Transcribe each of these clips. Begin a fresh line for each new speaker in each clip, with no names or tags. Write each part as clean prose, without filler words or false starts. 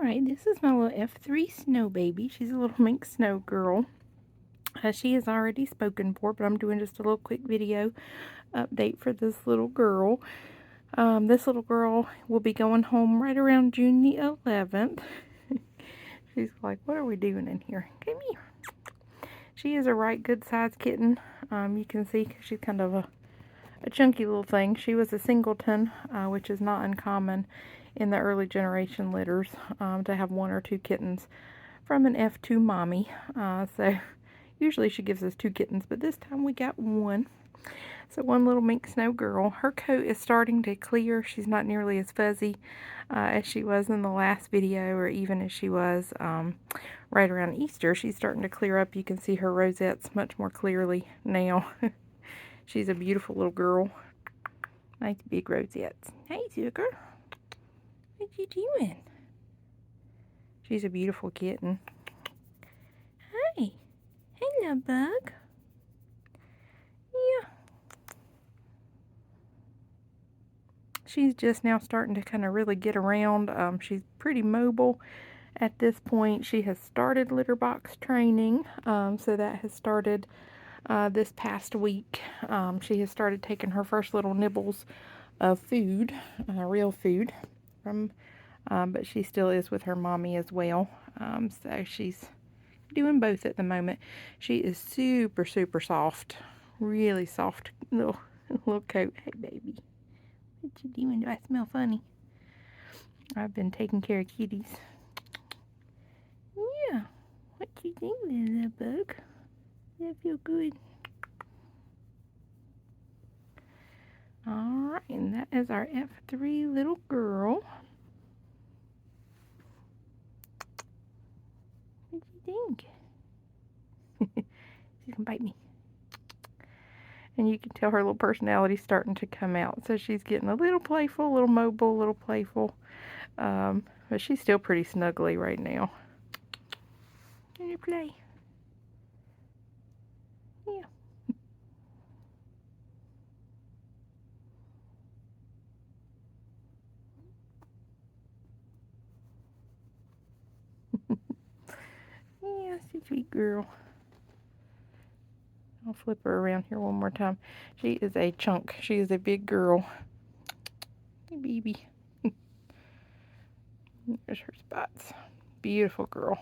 Alright, this is my little F3 snow baby. She's a little mink snow girl. She is already spoken for, but I'm doing just a little quick video update for this little girl. This little girl will be going home right around June the 11th. She's like, what are we doing in here? Come here. She is a right good sized kitten. You can see she's kind of a chunky little thing. She was a singleton, which is not uncommon in the early generation litters to have one or two kittens from an F2 mommy. So usually she gives us two kittens, but this time we got one. So one little mink snow girl. Her coat is starting to clear. She's not nearly as fuzzy as she was in the last video, or even as she was right around Easter. She's starting to clear up. You can see her rosettes much more clearly now. She's a beautiful little girl. Nice big rosettes. Hey, Zucker. What you doing? She's a beautiful kitten. Hi. Hello, bug. Yeah. She's just now starting to kind of really get around. She's pretty mobile at this point. She has started litter box training, so that has started this past week. She has started taking her first little nibbles of food, real food, but she still is with her mommy as well. So she's doing both at the moment. She is super, super soft, really soft little coat. Hey, baby. What you doing? Do I smell funny? I've been taking care of kitties. Yeah. What you doing, little bug? That feel good. Alright, and that is our F3 little girl. What you think? She's gonna bite me. And you can tell her little personality's starting to come out. So she's getting a little playful, a little mobile, a little playful. But she's still pretty snuggly right now. Can you play? Yeah. Yeah, she's a sweet girl. I'll flip her around here one more time. She is a chunk. She is a big girl. Hey, baby. There's her spots. Beautiful girl.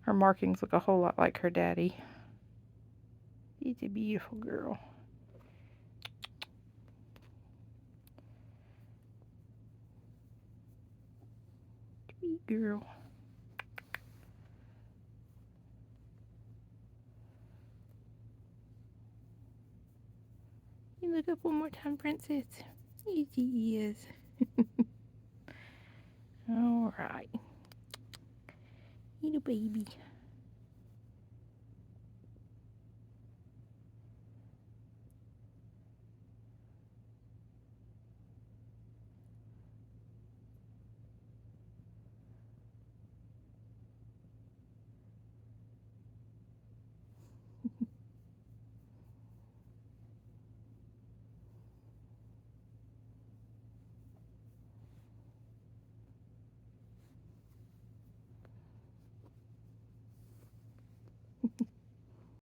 Her markings look a whole lot like her daddy. She's a beautiful girl. Sweet girl. You look up one more time, princess. Yes, she is. Alright. Little baby.